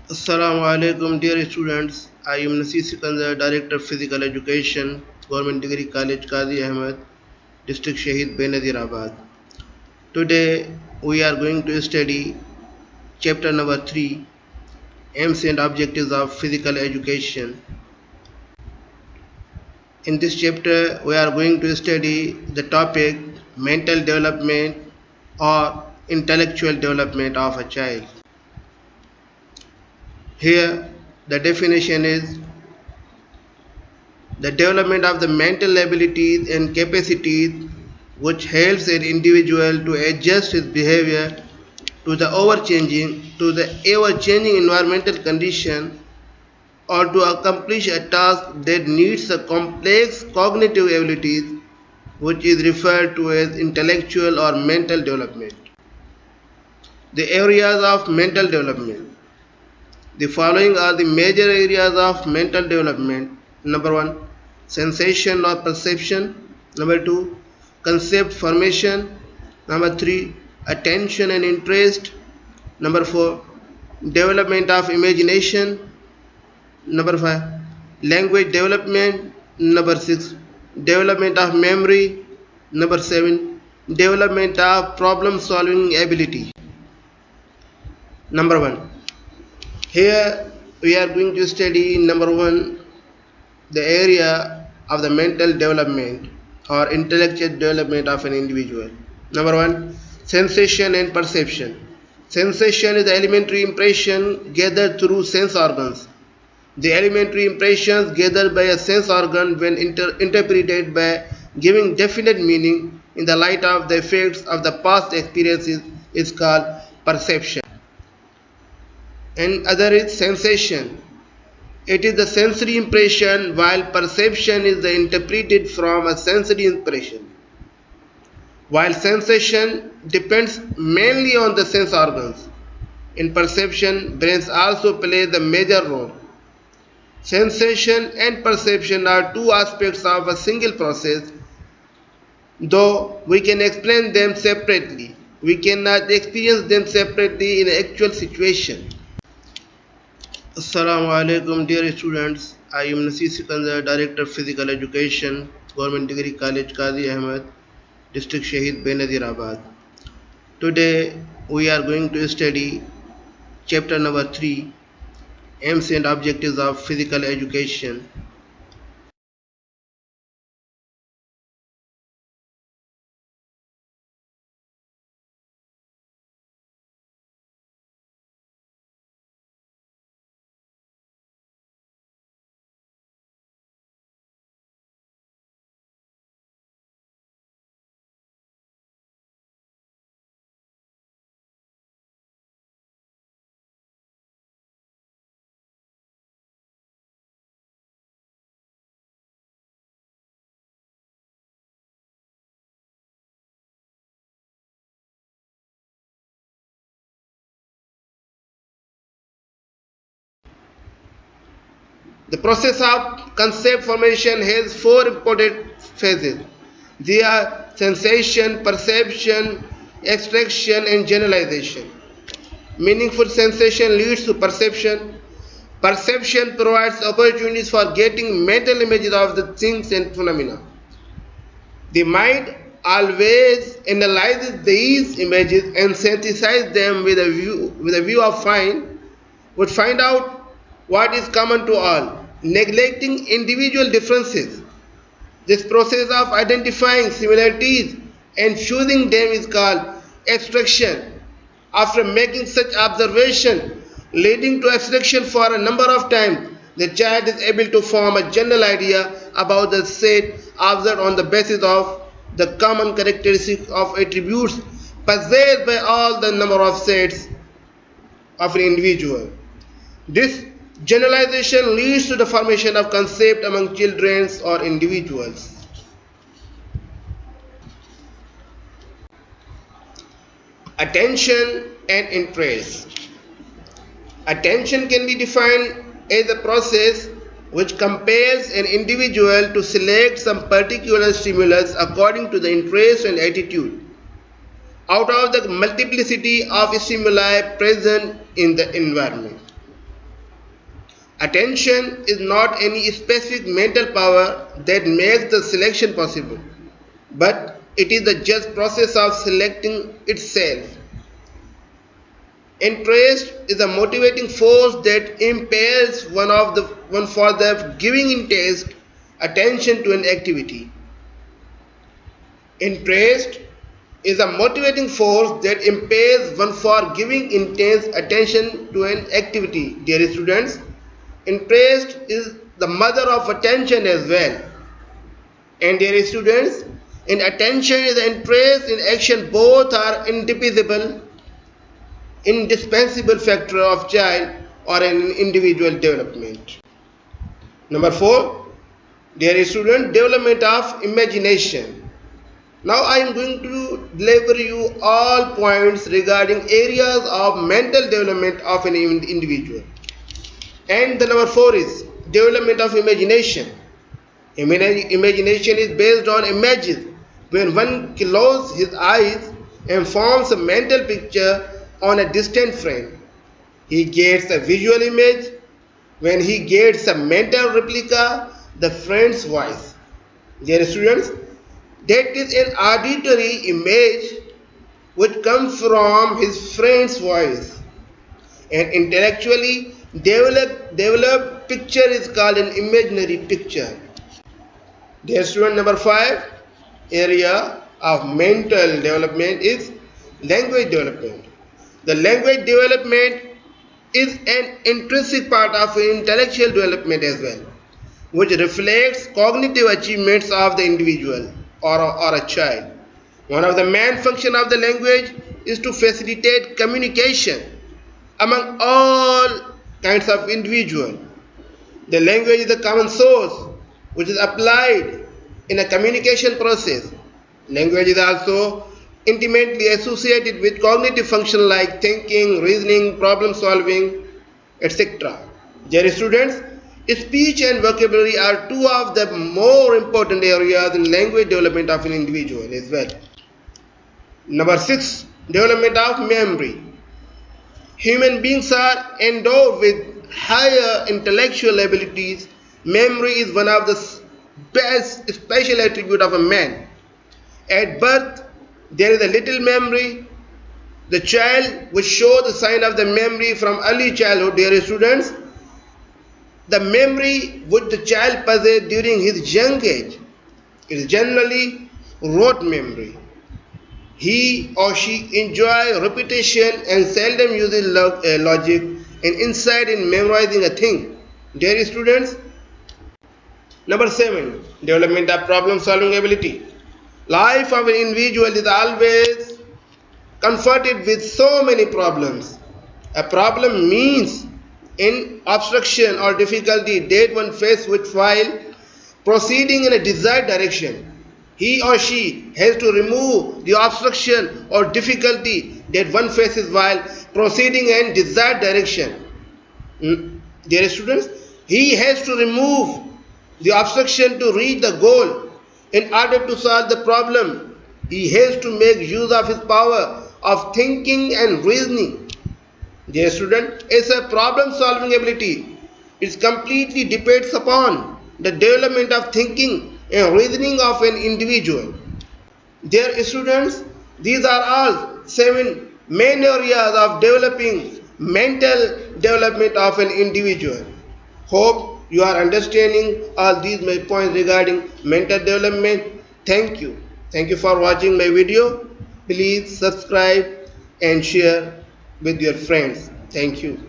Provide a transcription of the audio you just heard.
Assalamu alaikum dear students. I am Nasir Sikandar, Director of Physical Education, Government Degree College Qazi Ahmed, District Shahid Benazirabad. Today we are going to study chapter number 3, Aims and Objectives of Physical Education. In this chapter we are going to study the topic mental development or intellectual development of a child. Here the definition is the development of the mental abilities and capacities which helps an individual to adjust his behavior to the ever-changing environmental condition or to accomplish a task that needs a complex cognitive abilities which is referred to as intellectual or mental development. The areas of mental development. The following are the major areas of mental development. Number 1, sensation or perception. Number 2, concept formation. Number 3, attention and interest. Number 4, development of imagination. Number 5, language development. Number 6, development of memory. Number 7, development of problem solving ability. Number 1, here we are going to study number 1, the area of the mental development or intellectual development of an individual. Number 1, sensation and perception. Sensation is the elementary impression gathered through sense organs. The elementary impressions gathered by a sense organ when interpreted by giving definite meaning in the light of the effects of the past experiences is called perception. And other is sensation. It is the sensory impression, while perception is the interpreted from a sensory impression. While sensation depends mainly on the sense organs, in perception brains also play the major role. Sensation and perception are two aspects of a single process, though we can explain them separately. We cannot experience them separately in an actual situation. Assalamu alaikum dear students. I am Nasir Sikandar, Director of Physical Education, Government Degree College Qazi Ahmed, District Shahid Benazirabad. Today we are going to study chapter number 3, Aims and Objectives of Physical Education. The process of concept formation has 4 important phases. They are sensation, perception, abstraction, and generalization. Meaningful sensation leads to perception. Perception provides opportunities for getting mental images of the things and phenomena. The mind always analyzes these images and synthesizes them with a view of find out what is common to all, neglecting individual differences. This process of identifying similarities and choosing them is called abstraction. After making such observation leading to abstraction for a number of times, the child is able to form a general idea about the set observed on the basis of the common characteristics of attributes possessed by all the number of sets of an individual. This generalization leads to the formation of concept among children or individuals. Attention and interest. Attention can be defined as a process which compels an individual to select some particular stimulus according to the interest and attitude out of the multiplicity of stimuli present in the environment. Attention is not any specific mental power that makes the selection possible, but it is the just process of selecting itself. Interest is a motivating force that impels one for the giving intense attention to an activity. Interest is a motivating force that impels one for giving intense attention to an activity. Dear students, interest is the mother of attention as well. And dear students, in attention and interest in action, both are indispensable factor of child or an individual development. Number 4, dear student, development of imagination. Now I am going to deliver you all points regarding areas of mental development of an individual. And the number 4 is development of imagination. Imagination is based on images. When one closes his eyes and forms a mental picture on a distant friend, he gets a visual image. When he gets a mental replica, the friend's voice. Dear students, that is an auditory image which comes from his friend's voice. An intellectually developed picture is called an imaginary picture. Dear student, number 5 area of mental development is language development. The language development is an intrinsic part of intellectual development as well, which reflects cognitive achievements of the individual or a child. One of the main functions of the language is to facilitate communication among all kinds of individuals. The language is a common source which is applied in a communication process. Language is also intimately associated with cognitive function like thinking, reasoning, problem solving, etc. Dear students, speech and vocabulary are two of the more important areas in language development of an individual as well. Number 6, development of memory. Human beings are endowed with higher intellectual abilities. Memory is one of the best special attribute of a man. At birth, there is a little memory. The child will show the sign of the memory from early childhood. Dear students, the memory which the child possesses during his young age is generally rote memory. He or she enjoys repetition and seldom uses logic and insight in memorizing a thing. Dear students, number 7, development of problem solving ability. Life of an individual is always confronted with so many problems. A problem means an obstruction or difficulty that one faces with while proceeding in a desired direction. He or she has to remove the obstruction or difficulty that one faces while proceeding in desired direction. Dear students, he has to remove the obstruction to reach the goal. In order to solve the problem, he has to make use of his power of thinking and reasoning. Dear student, it's a problem-solving ability. It completely depends upon the development of thinking and reasoning of an individual. Dear students, these are all 7 main areas of developing mental development of an individual. Hope you are understanding all these my points regarding mental development. Thank you. Thank you for watching my video. Please subscribe and share with your friends. Thank you.